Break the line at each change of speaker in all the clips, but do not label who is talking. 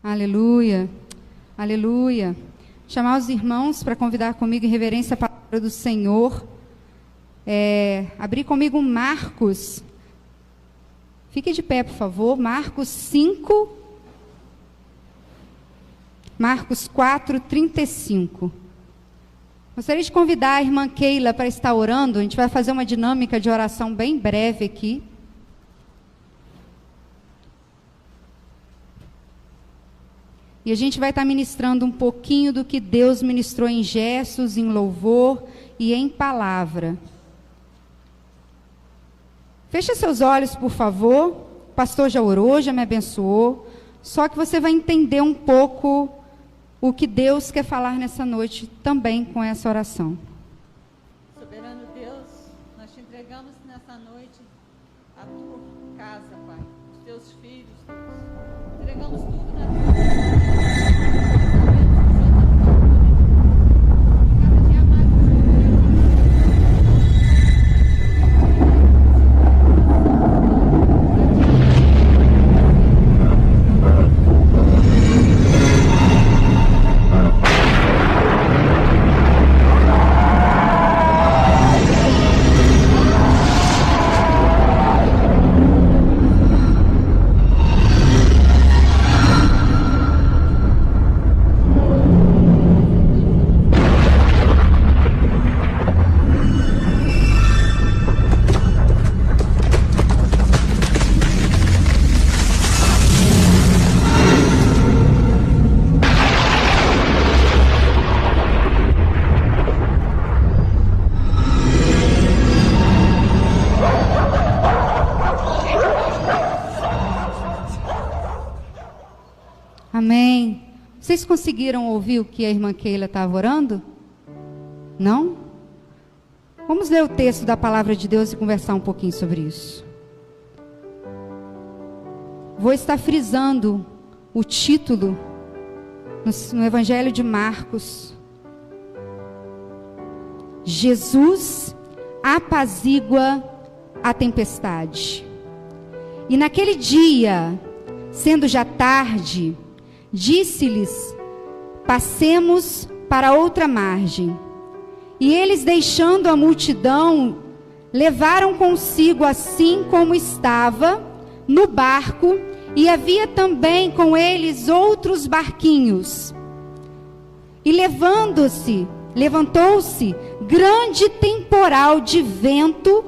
Aleluia, aleluia. Chamar os irmãos para convidar comigo em reverência a palavra do Senhor. Abrir comigo Marcos. Fique de pé, por favor. Marcos 5. Marcos 4, 35. Gostaria de convidar a irmã Keila para estar orando. A gente vai fazer uma dinâmica de oração bem breve aqui. E a gente vai estar ministrando um pouquinho do que Deus ministrou em gestos, em louvor e em palavra. Feche seus olhos, por favor. O pastor já orou, já me abençoou. Só que você vai entender um pouco o que Deus quer falar nessa noite também com essa oração.
Soberano Deus, nós te entregamos nessa noite a tua casa, Pai, os teus filhos, Deus. Entregamos tudo na tua mão.
Amém. Vocês conseguiram ouvir o que a irmã Keila estava orando? Não? Vamos ler o texto da palavra de Deus e conversar um pouquinho sobre isso. Vou estar frisando o título no Evangelho de Marcos. Jesus apazigua a tempestade. E naquele dia, sendo já tarde, disse-lhes: passemos para outra margem. E eles, deixando a multidão, levaram consigo, assim como estava, no barco, e havia também com eles outros barquinhos. E levantou-se grande temporal de vento,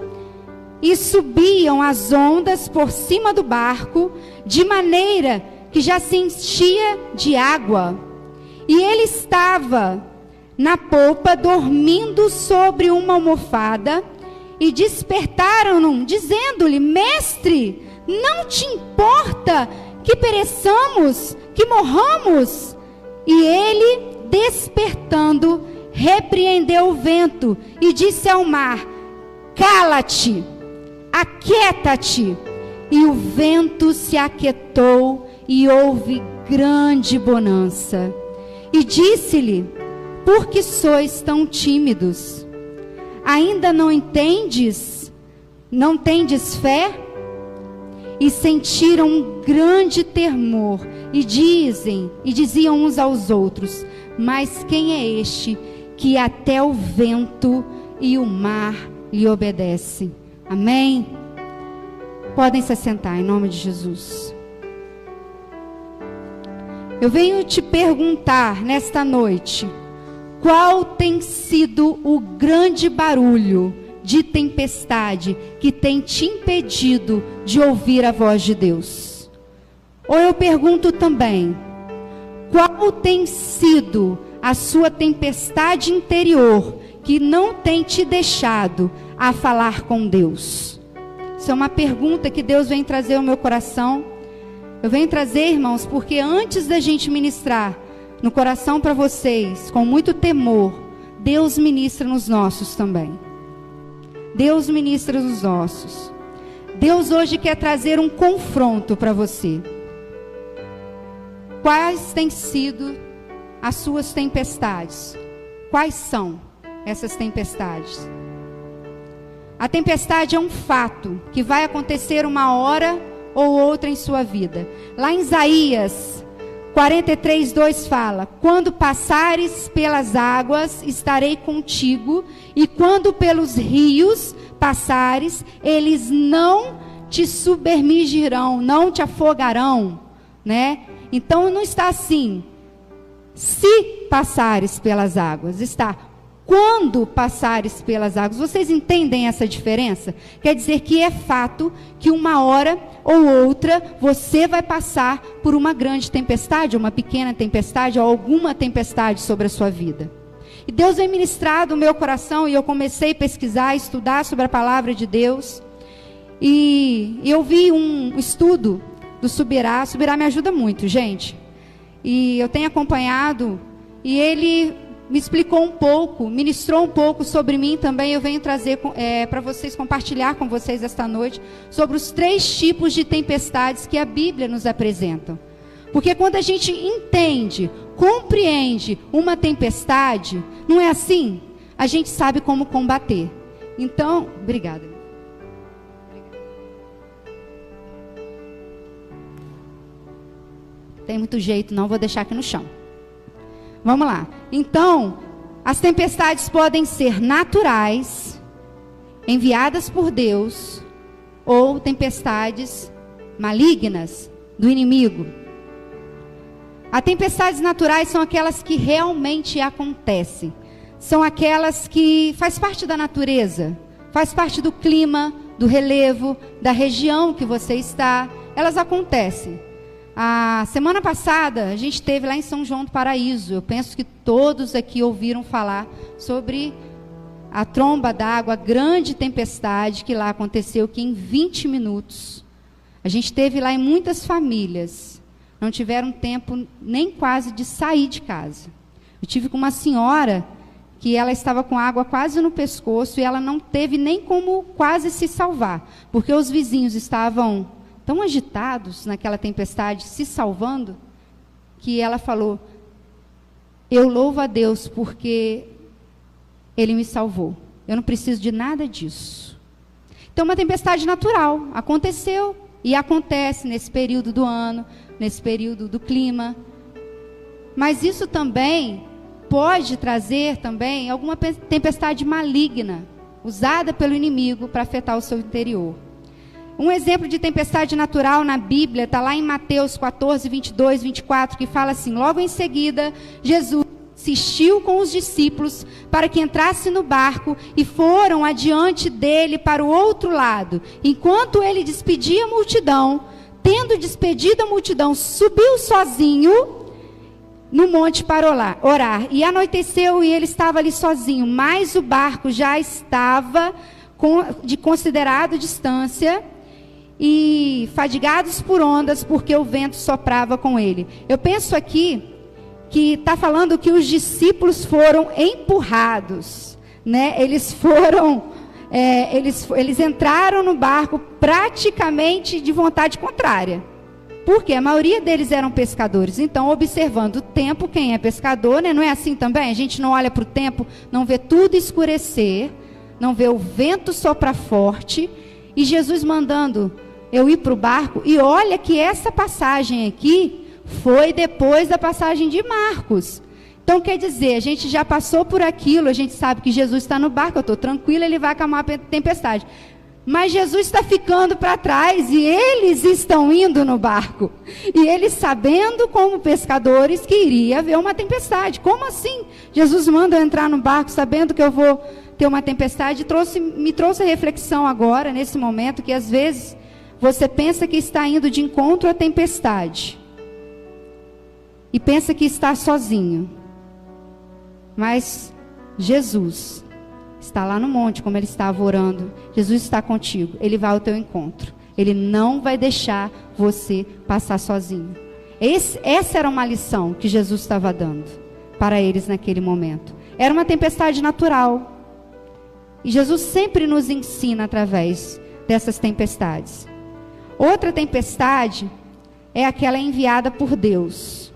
e subiam as ondas por cima do barco, de maneira que já se enchia de água. E ele estava na polpa, dormindo sobre uma almofada, e despertaram-no, dizendo-lhe: Mestre, não te importa que pereçamos, que morramos? E ele, despertando, repreendeu o vento e disse ao mar: Cala-te, aquieta-te. E o vento se aquietou, e houve grande bonança. E disse-lhe: por que sois tão tímidos? Ainda não entendes? Não tendes fé? E sentiram um grande temor, e diziam uns aos outros: mas quem é este que até o vento e o mar lhe obedecem? Amém? Podem se assentar em nome de Jesus. Eu venho te perguntar nesta noite: qual tem sido o grande barulho de tempestade que tem te impedido de ouvir a voz de Deus? Ou eu pergunto também: qual tem sido a sua tempestade interior que não tem te deixado a falar com Deus? Isso é uma pergunta que Deus vem trazer ao meu coração. Eu venho trazer, irmãos, porque antes da gente ministrar no coração para vocês, com muito temor, Deus ministra nos nossos também. Deus ministra nos nossos. Deus hoje quer trazer um confronto para você. Quais têm sido as suas tempestades? Quais são essas tempestades? A tempestade é um fato que vai acontecer uma hora ou outra em sua vida. Lá em Isaías 43:2 fala: quando passares pelas águas, estarei contigo, e quando pelos rios passares, eles não te submergirão, não te afogarão, né? Então não está assim, se passares pelas águas, está quando passares pelas águas. Vocês entendem essa diferença? Quer dizer que é fato que uma hora ou outra você vai passar por uma grande tempestade, uma pequena tempestade, ou alguma tempestade sobre a sua vida. E Deus vem ministrado o meu coração, e eu comecei a pesquisar, estudar sobre a palavra de Deus. E eu vi um estudo do Subirá. Subirá me ajuda muito, gente. E eu tenho acompanhado, e ele me explicou um pouco, ministrou um pouco sobre mim também. Eu venho trazer para vocês, compartilhar com vocês esta noite, sobre os 3 tipos de tempestades que a Bíblia nos apresenta. Porque quando a gente entende, compreende uma tempestade, não é assim? A gente sabe como combater. Então, obrigada. Tem muito jeito, não vou deixar aqui no chão. Vamos lá. Então, as tempestades podem ser naturais, enviadas por Deus, ou tempestades malignas do inimigo. As tempestades naturais são aquelas que realmente acontecem. São aquelas que faz parte da natureza, faz parte do clima, do relevo, da região que você está. Elas acontecem. A semana passada, a gente esteve lá em São João do Paraíso. Eu penso que todos aqui ouviram falar sobre a tromba d'água, a grande tempestade que lá aconteceu, que em 20 minutos, a gente esteve lá, e muitas famílias não tiveram tempo nem quase de sair de casa. Eu tive com uma senhora que ela estava com água quase no pescoço, e ela não teve nem como quase se salvar, porque os vizinhos estavam tão agitados naquela tempestade, se salvando, que ela falou: eu louvo a Deus porque Ele me salvou. Eu não preciso de nada disso. Então, uma tempestade natural aconteceu e acontece nesse período do ano, nesse período do clima. Mas isso também pode trazer também alguma tempestade maligna, usada pelo inimigo para afetar o seu interior. Um exemplo de tempestade natural na Bíblia está lá em Mateus 14, 22, 24, que fala assim: logo em seguida, Jesus insistiu com os discípulos para que entrasse no barco, e foram adiante dele para o outro lado. Enquanto ele despedia a multidão, tendo despedido a multidão, subiu sozinho no monte para orar. E anoiteceu, e ele estava ali sozinho, mas o barco já estava de considerada distância, e fadigados por ondas, porque o vento soprava com ele. Eu penso aqui que está falando que os discípulos foram empurrados, né? Eles foram, eles entraram no barco praticamente de vontade contrária, porque a maioria deles eram pescadores. Então, observando o tempo, quem é pescador, né? Não é assim também? A gente não olha para o tempo, não vê tudo escurecer, não vê o vento soprar forte, e Jesus mandando eu ir para o barco. E olha que essa passagem aqui foi depois da passagem de Marcos. Então, quer dizer, a gente já passou por aquilo, a gente sabe que Jesus está no barco, eu estou tranquila, ele vai acalmar a tempestade. Mas Jesus está ficando para trás, e eles estão indo no barco. E eles sabendo, como pescadores, que iria haver uma tempestade. Como assim? Jesus manda eu entrar no barco sabendo que eu vou ter uma tempestade. Me trouxe a reflexão agora, nesse momento, que às vezes você pensa que está indo de encontro à tempestade, e pensa que está sozinho. Mas Jesus está lá no monte, como ele estava orando. Jesus está contigo, ele vai ao teu encontro. Ele não vai deixar você passar sozinho. Essa era uma lição que Jesus estava dando para eles naquele momento. Era uma tempestade natural. E Jesus sempre nos ensina através dessas tempestades. Outra tempestade é aquela enviada por Deus.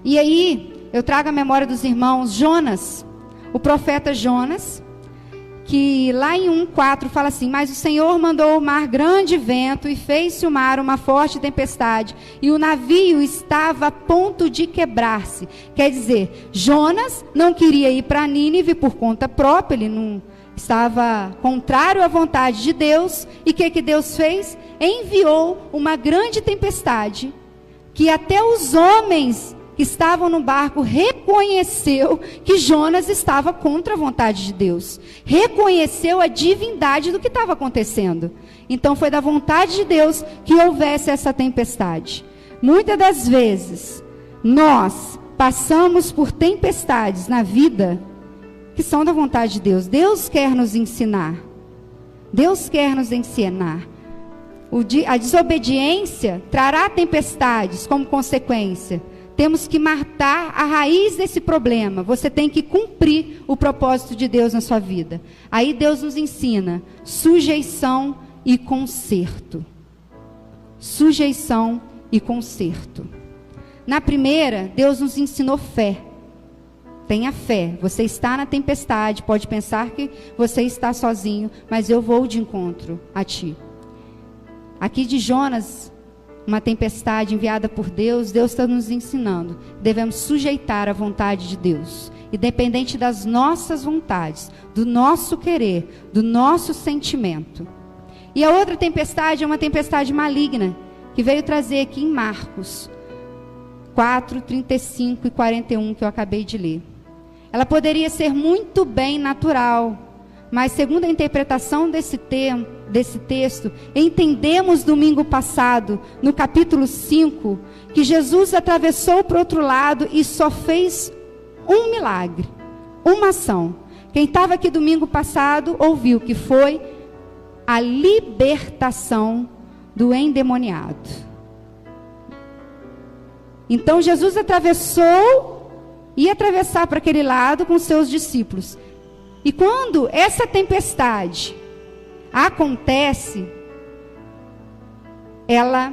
E aí, eu trago à memória dos irmãos Jonas, o profeta Jonas, que lá em 1:4 fala assim: mas o Senhor mandou o mar grande vento e fez-se o mar uma forte tempestade, e o navio estava a ponto de quebrar-se. Quer dizer, Jonas não queria ir para Nínive por conta própria, ele não estava contrário à vontade de Deus. E o que Deus fez? Enviou uma grande tempestade, que até os homens que estavam no barco reconheceu que Jonas estava contra a vontade de Deus. Reconheceu a divindade do que estava acontecendo. Então foi da vontade de Deus que houvesse essa tempestade. Muitas das vezes, nós passamos por tempestades na vida que são da vontade de Deus. Deus quer nos ensinar. Deus quer nos ensinar. A desobediência trará tempestades como consequência. Temos que matar a raiz desse problema. Você tem que cumprir o propósito de Deus na sua vida. Aí Deus nos ensina sujeição e conserto. Sujeição e conserto. Na primeira, Deus nos ensinou fé. Tenha fé. Você está na tempestade, pode pensar que você está sozinho, mas eu vou de encontro a ti. Aqui de Jonas, uma tempestade enviada por Deus, Deus está nos ensinando. Devemos sujeitar a vontade de Deus, independente das nossas vontades, do nosso querer, do nosso sentimento. E a outra tempestade é uma tempestade maligna, que veio trazer aqui em Marcos 4, 35 e 41, que eu acabei de ler. Ela poderia ser muito bem natural, mas segundo a interpretação desse texto, entendemos domingo passado, no capítulo 5, que Jesus atravessou para o outro lado e só fez um milagre, uma ação. Quem estava aqui domingo passado ouviu que foi a libertação do endemoniado. Então Jesus ia atravessar para aquele lado com seus discípulos. E quando essa tempestade acontece, ela,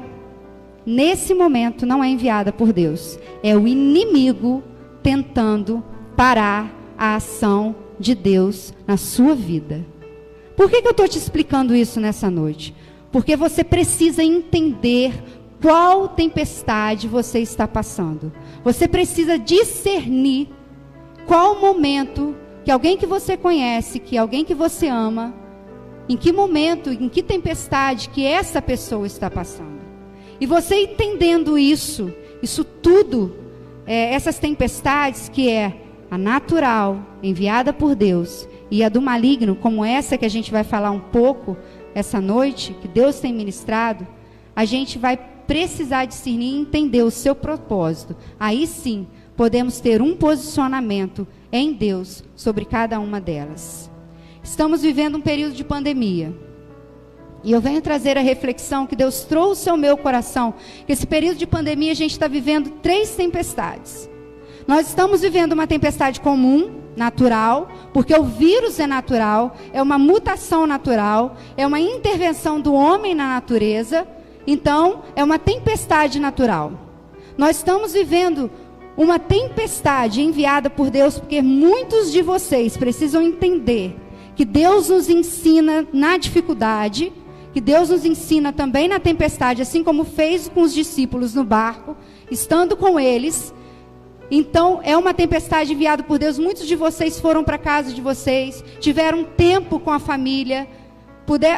nesse momento, não é enviada por Deus. É o inimigo tentando parar a ação de Deus na sua vida. Por que eu estou te explicando isso nessa noite? Porque você precisa entender qual tempestade você está passando. Você precisa discernir qual momento que alguém que você conhece, que alguém que você ama, em que momento, em que tempestade que essa pessoa está passando. E você entendendo isso tudo, essas tempestades que é a natural, enviada por Deus, e a do maligno, como essa que a gente vai falar um pouco essa noite, que Deus tem ministrado, a gente vai precisar discernir e entender o seu propósito. Aí sim, podemos ter um posicionamento em Deus sobre cada uma delas. Estamos vivendo um período de pandemia. E eu venho trazer a reflexão que Deus trouxe ao meu coração, que esse período de pandemia a gente está vivendo 3 tempestades. Nós estamos vivendo uma tempestade comum, natural, porque o vírus é natural, é uma mutação natural, é uma intervenção do homem na natureza, então é uma tempestade natural. Nós estamos vivendo uma tempestade enviada por Deus, porque muitos de vocês precisam entender que Deus nos ensina na dificuldade, que Deus nos ensina também na tempestade, assim como fez com os discípulos no barco, estando com eles. Então, é uma tempestade enviada por Deus. Muitos de vocês foram para a casa de vocês, tiveram tempo com a família,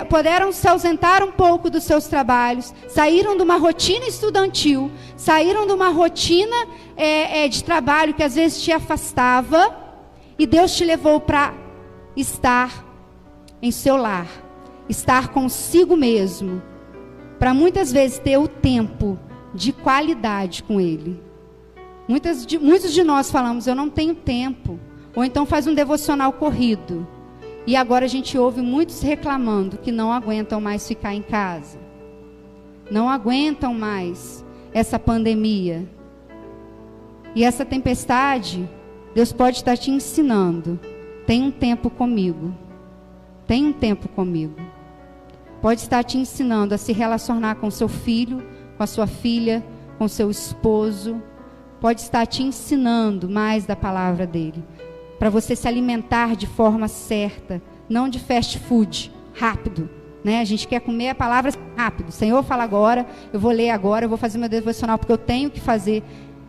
puderam se ausentar um pouco dos seus trabalhos, saíram de uma rotina estudantil, saíram de uma rotina de trabalho que às vezes te afastava, e Deus te levou para estar em seu lar, estar consigo mesmo, para muitas vezes ter o tempo de qualidade com Ele. Muitos de nós falamos, eu não tenho tempo, ou então faz um devocional corrido. E agora a gente ouve muitos reclamando que não aguentam mais ficar em casa. Não aguentam mais essa pandemia. E essa tempestade, Deus pode estar te ensinando. Tem um tempo comigo. Tem um tempo comigo. Pode estar te ensinando a se relacionar com seu filho, com a sua filha, com seu esposo. Pode estar te ensinando mais da palavra dele, para você se alimentar de forma certa não de fast food, rápido. Né? A gente quer comer a palavra rápido. O Senhor fala agora, eu vou ler agora, eu vou fazer meu devocional porque eu tenho que fazer.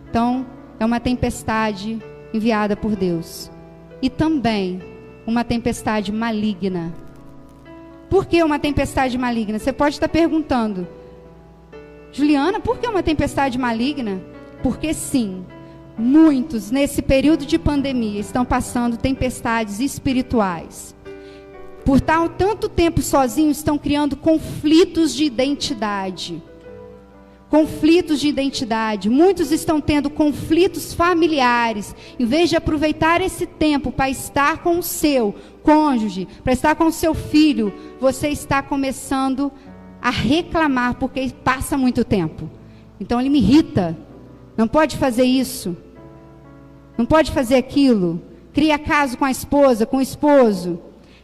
Então, é uma tempestade enviada por Deus. E também uma tempestade maligna. Por que uma tempestade maligna? Você pode estar perguntando, Juliana, por que uma tempestade maligna? Porque sim, muitos nesse período de pandemia estão passando tempestades espirituais. Por estar tanto tempo sozinhos, estão criando conflitos de identidade. Conflitos de identidade. Muitos estão tendo conflitos familiares. Em vez de aproveitar esse tempo para estar com o seu cônjuge, para estar com o seu filho, você está começando a reclamar porque passa muito tempo. Então ele me irrita. Não pode fazer isso. Não pode fazer aquilo. Cria caso com a esposa, com o esposo.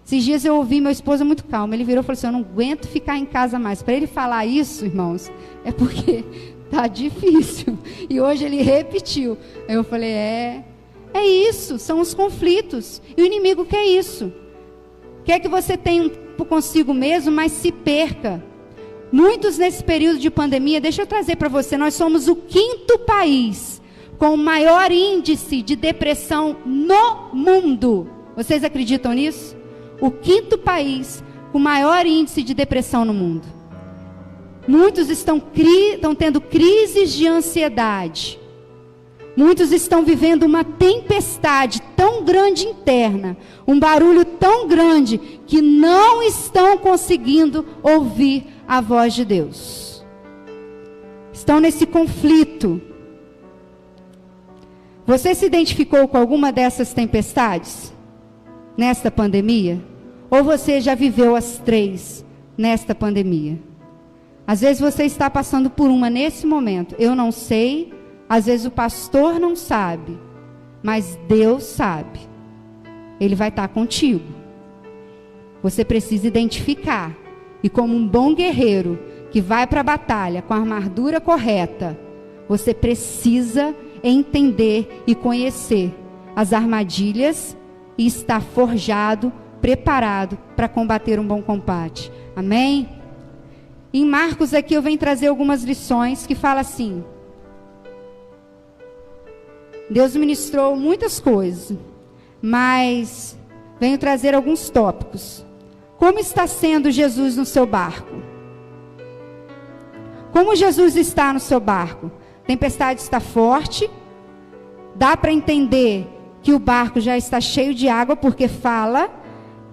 Esses dias eu ouvi meu esposo muito calmo. Ele virou e falou assim, eu não aguento ficar em casa mais. Para ele falar isso, irmãos, é porque tá difícil. E hoje ele repetiu. Aí eu falei, é isso, são os conflitos. E o inimigo quer isso. Quer que você tenha um tempo consigo mesmo, mas se perca. Muitos nesse período de pandemia, deixa eu trazer para você, nós somos o 5º país com o maior índice de depressão no mundo. Vocês acreditam nisso? O 5º país com maior índice de depressão no mundo. Muitos estão tendo crises de ansiedade. Muitos estão vivendo uma tempestade tão grande interna, um barulho tão grande, que não estão conseguindo ouvir a voz de Deus. Estão nesse conflito. Você se identificou com alguma dessas tempestades? Nesta pandemia? Ou você já viveu as 3 nesta pandemia? Às vezes você está passando por uma nesse momento. Eu não sei, às vezes o pastor não sabe, mas Deus sabe. Ele vai estar contigo. Você precisa identificar. E como um bom guerreiro que vai para a batalha com a armadura correta, você precisa entender e conhecer as armadilhas e estar forjado, preparado para combater um bom combate. Amém? Em Marcos aqui eu venho trazer algumas lições que fala assim. Deus ministrou muitas coisas, mas venho trazer alguns tópicos. Como está sendo Jesus no seu barco? Como Jesus está no seu barco? A tempestade está forte. Dá para entender que o barco já está cheio de água, porque fala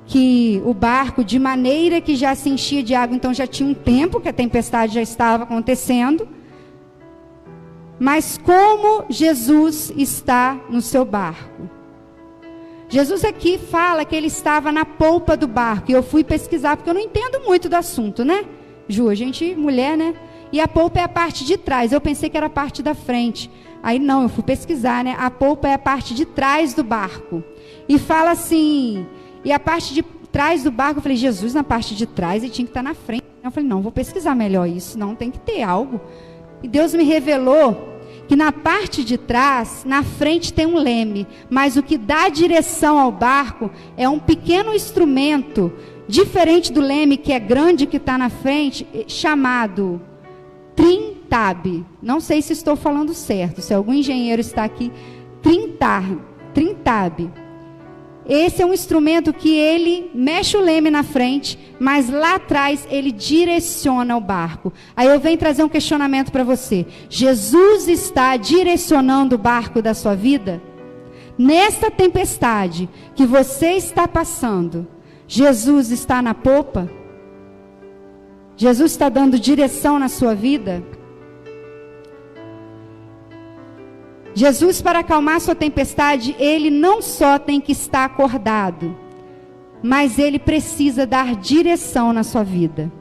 que o barco, de maneira que já se enchia de água, então já tinha um tempo que a tempestade já estava acontecendo. Mas como Jesus está no seu barco? Jesus aqui fala que ele estava na polpa do barco. E eu fui pesquisar, porque eu não entendo muito do assunto, né? Ju, a gente, mulher, né? E a polpa é a parte de trás. Eu pensei que era a parte da frente. Aí não, eu fui pesquisar, né? A polpa é a parte de trás do barco. E fala assim, e a parte de trás do barco, eu falei, Jesus, na parte de trás, ele tinha que estar na frente. Eu falei, não, vou pesquisar melhor isso, não, tem que ter algo. E Deus me revelou que na parte de trás, na frente tem um leme, mas o que dá direção ao barco é um pequeno instrumento, diferente do leme, que é grande, que está na frente, chamado trim-tab. Não sei se estou falando certo, se algum engenheiro está aqui. Trim-tab. Esse é um instrumento que ele mexe o leme na frente, mas lá atrás ele direciona o barco. Aí eu venho trazer um questionamento para você. Jesus está direcionando o barco da sua vida? Nesta tempestade que você está passando, Jesus está na popa? Jesus está dando direção na sua vida? Jesus, para acalmar sua tempestade, ele não só tem que estar acordado, mas ele precisa dar direção na sua vida.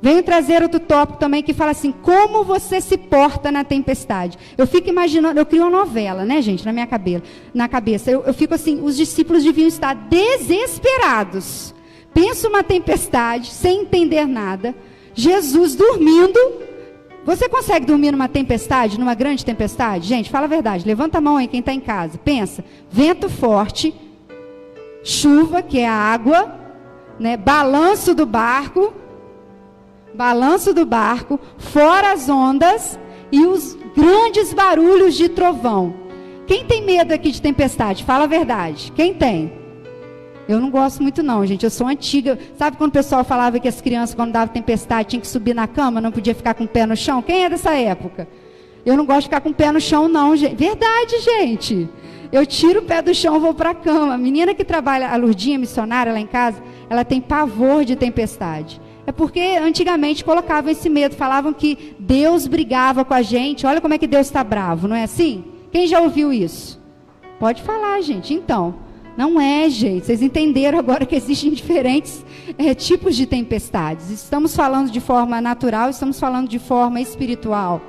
Venho trazer outro tópico também que fala assim, como você se porta na tempestade. Eu fico imaginando, eu crio uma novela, né, gente, na cabeça. Eu fico assim, os discípulos deviam estar desesperados. Pensa uma tempestade, sem entender nada, Jesus dormindo. Você consegue dormir numa tempestade, numa grande tempestade? Gente, fala a verdade, levanta a mão aí quem está em casa. Pensa, vento forte, chuva, que é a água, né? Balanço do barco, fora as ondas e os grandes barulhos de trovão. Quem tem medo aqui de tempestade? Fala a verdade. Quem tem? Eu não gosto muito não, gente. Eu sou antiga. Sabe quando o pessoal falava que as crianças, quando dava tempestade, tinham que subir na cama, não podia ficar com o pé no chão? Quem é dessa época? Eu não gosto de ficar com o pé no chão não, gente. Verdade, gente. Eu tiro o pé do chão e vou para a cama. A menina que trabalha, a Lurdinha, missionária lá em casa, ela tem pavor de tempestade. É porque antigamente colocavam esse medo, falavam que Deus brigava com a gente. Olha como é que Deus está bravo, não é assim? Quem já ouviu isso? Pode falar, gente. Então, não é, gente. Vocês entenderam agora que existem diferentes tipos de tempestades. Estamos falando de forma natural, estamos falando de forma espiritual.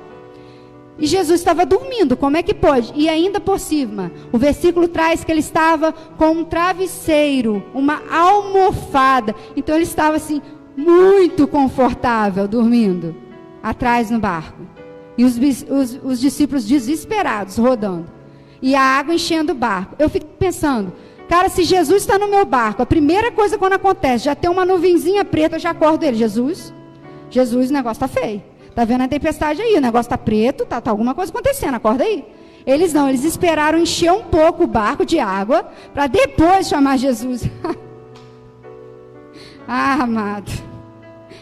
E Jesus estava dormindo, como é que pode? E ainda por cima, o versículo traz que ele estava com um travesseiro, uma almofada. Então ele estava assim, muito confortável, dormindo, atrás no barco. E os discípulos desesperados, rodando. E a água enchendo o barco. Eu fico pensando, cara, se Jesus está no meu barco, a primeira coisa quando acontece, já tem uma nuvenzinha preta, eu já acordo ele. Jesus, o negócio está feio. Está vendo a tempestade aí, o negócio está preto, tá alguma coisa acontecendo, acorda aí. Eles não, eles esperaram encher um pouco o barco de água, para depois chamar Jesus. Ah, amado,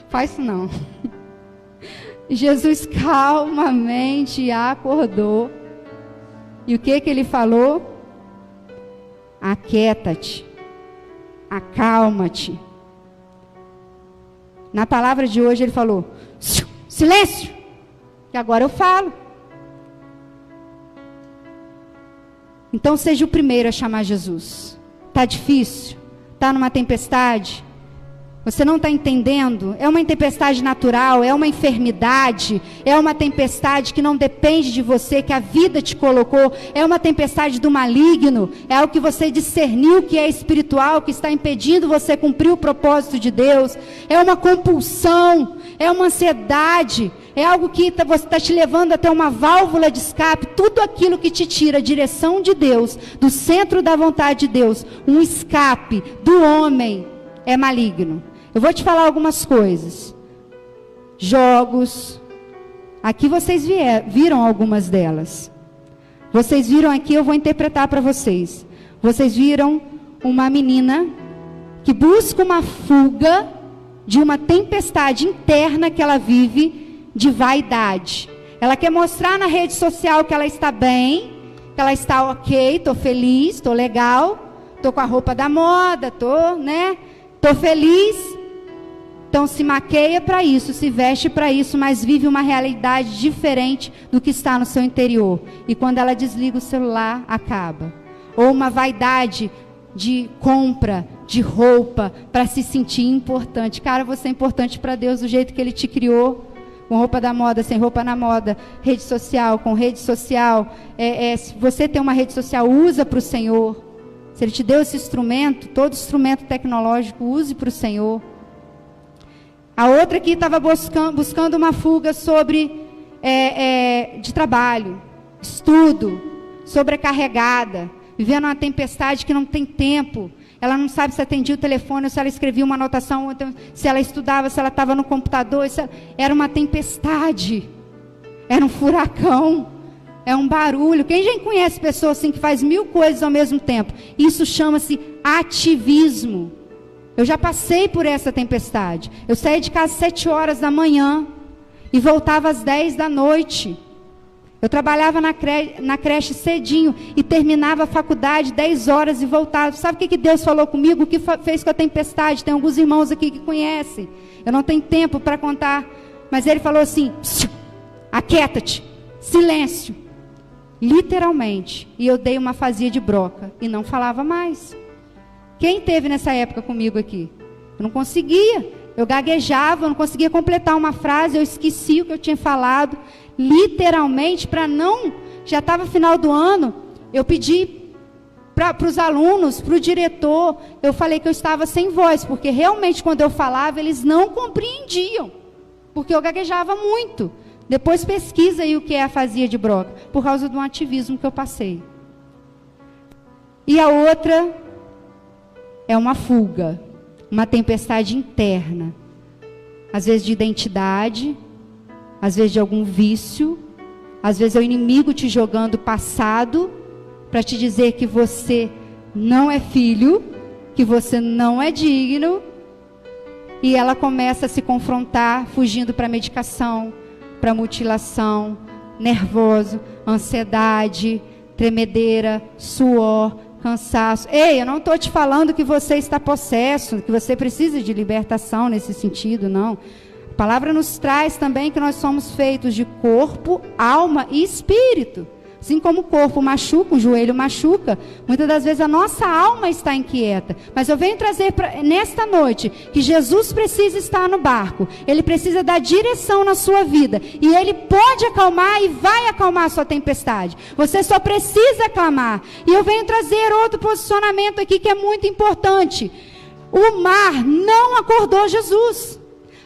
faz isso não. Jesus calmamente acordou. E o que ele falou? Aquieta-te, acalma-te. Na palavra de hoje ele falou, silêncio, que agora eu falo. Então seja o primeiro a chamar Jesus. Está difícil? Está numa tempestade? Você não está entendendo? É uma tempestade natural, é uma enfermidade, é uma tempestade que não depende de você, que a vida te colocou, é uma tempestade do maligno, é algo que você discerniu que é espiritual, que está impedindo você cumprir o propósito de Deus, é uma compulsão, é uma ansiedade, é algo que está te levando até uma válvula de escape. Tudo aquilo que te tira a direção de Deus, do centro da vontade de Deus, um escape do homem, é maligno. Eu vou te falar algumas coisas. Jogos. Aqui vocês viram algumas delas. Vocês viram aqui, eu vou interpretar para vocês. Vocês viram uma menina que busca uma fuga de uma tempestade interna que ela vive de vaidade. Ela quer mostrar na rede social que ela está bem, que ela está ok, estou feliz, estou legal, estou com a roupa da moda, estou feliz. Então se maqueia para isso, se veste para isso, mas vive uma realidade diferente do que está no seu interior. E quando ela desliga o celular, acaba. Ou uma vaidade de compra, de roupa, para se sentir importante. Cara, você é importante para Deus do jeito que Ele te criou. Com roupa da moda, sem roupa na moda, rede social, com rede social. Se você tem uma rede social, usa para o Senhor. Se Ele te deu esse instrumento, todo instrumento tecnológico, use para o Senhor. A outra aqui estava buscando uma fuga de trabalho, estudo, sobrecarregada, vivendo uma tempestade que não tem tempo. Ela não sabe se atendia o telefone, ou se ela escrevia uma anotação, ou então, se ela estudava, se ela estava no computador. Era uma tempestade, era um furacão, é um barulho. Quem já conhece pessoas assim que faz 1000 coisas ao mesmo tempo? Isso chama-se ativismo. Eu já passei por essa tempestade. Eu saía de casa às 7 horas da manhã e voltava às 10 da noite. Eu trabalhava na creche cedinho e terminava a faculdade 10 horas e voltava. Sabe o que Deus falou comigo? O que fez com a tempestade? Tem alguns irmãos aqui que conhecem. Eu não tenho tempo para contar. Mas Ele falou assim, aquieta-te, silêncio. Literalmente. E eu dei uma fazia de broca e não falava mais. Quem teve nessa época comigo aqui? Eu não conseguia. Eu gaguejava, eu não conseguia completar uma frase, eu esqueci o que eu tinha falado. Literalmente, para não... Já estava final do ano, eu pedi para os alunos, para o diretor, eu falei que eu estava sem voz, porque realmente quando eu falava, eles não compreendiam, porque eu gaguejava muito. Depois pesquisa aí o que é a fazia de broca, por causa de um ativismo que eu passei. E a outra... é uma fuga, uma tempestade interna. Às vezes de identidade, às vezes de algum vício, às vezes é o inimigo te jogando passado para te dizer que você não é filho, que você não é digno, e ela começa a se confrontar, fugindo para medicação, para mutilação, nervoso, ansiedade, tremedeira, suor, cansaço. Ei, eu não estou te falando que você está possesso, que você precisa de libertação nesse sentido, não. A palavra nos traz também que nós somos feitos de corpo, alma e espírito. Assim como o corpo machuca, o joelho machuca, muitas das vezes a nossa alma está inquieta. Mas eu venho trazer nesta noite que Jesus precisa estar no barco. Ele precisa dar direção na sua vida. E Ele pode acalmar e vai acalmar a sua tempestade. Você só precisa clamar. E eu venho trazer outro posicionamento aqui que é muito importante. O mar não acordou Jesus.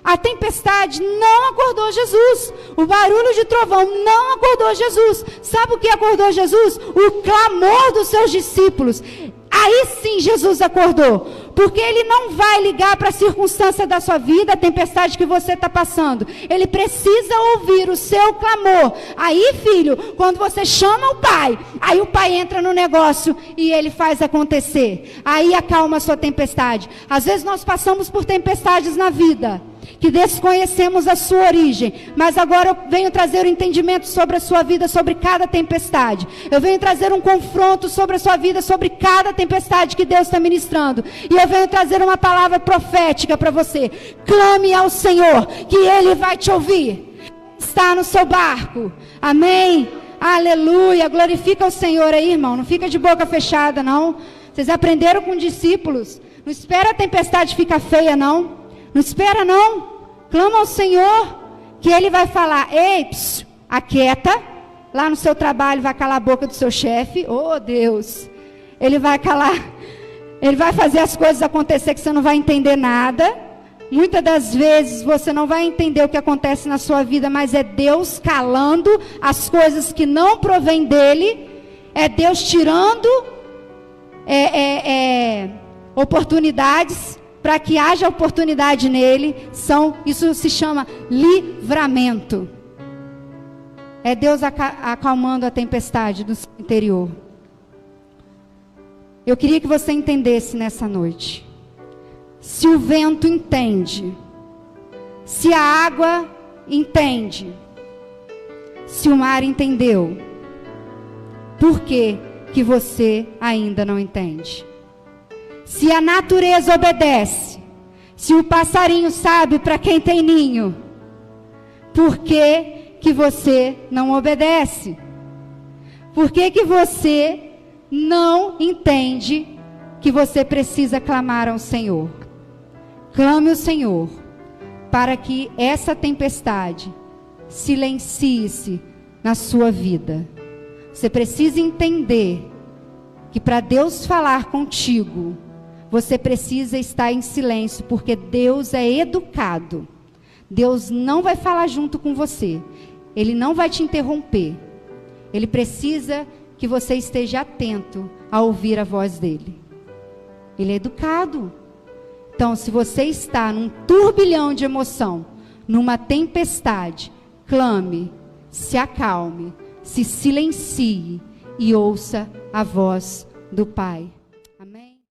A tempestade não acordou Jesus. O barulho de trovão não acordou Jesus. Sabe o que acordou Jesus? O clamor dos seus discípulos. Aí sim Jesus acordou. Porque Ele não vai ligar para a circunstância da sua vida, a tempestade que você está passando. Ele precisa ouvir o seu clamor. Aí, filho, quando você chama o Pai, aí o Pai entra no negócio e Ele faz acontecer. Aí acalma a sua tempestade. Às vezes nós passamos por tempestades na vida, que desconhecemos a sua origem, mas agora eu venho trazer um entendimento sobre a sua vida, sobre cada tempestade. Eu venho trazer um confronto sobre a sua vida, sobre cada tempestade que Deus está ministrando. E eu venho trazer uma palavra profética para você. Clame ao Senhor, que Ele vai te ouvir. Está no seu barco. Amém? Aleluia. Glorifica o Senhor aí, irmão. Não fica de boca fechada, não. Vocês aprenderam com discípulos. Não espera a tempestade ficar feia, não. Não espera, não. Clama ao Senhor, que Ele vai falar: ei, aquieta. Lá no seu trabalho vai calar a boca do seu chefe. Oh, Deus. Ele vai calar. Ele vai fazer as coisas acontecer que você não vai entender nada. Muitas das vezes você não vai entender o que acontece na sua vida, mas é Deus calando as coisas que não provém dEle. É Deus tirando oportunidades para que haja oportunidade nele. Isso se chama livramento. É Deus acalmando a tempestade do seu interior. Eu queria que você entendesse nessa noite. Se o vento entende, se a água entende, se o mar entendeu, por que que você ainda não entende? Se a natureza obedece, se o passarinho sabe para quem tem ninho, por que que você não obedece? Por que que você não entende que você precisa clamar ao Senhor? Clame ao Senhor para que essa tempestade silencie-se na sua vida. Você precisa entender que para Deus falar contigo, você precisa estar em silêncio, porque Deus é educado. Deus não vai falar junto com você. Ele não vai te interromper. Ele precisa que você esteja atento a ouvir a voz dele. Ele é educado. Então, se você está num turbilhão de emoção, numa tempestade, clame, se acalme, se silencie e ouça a voz do Pai.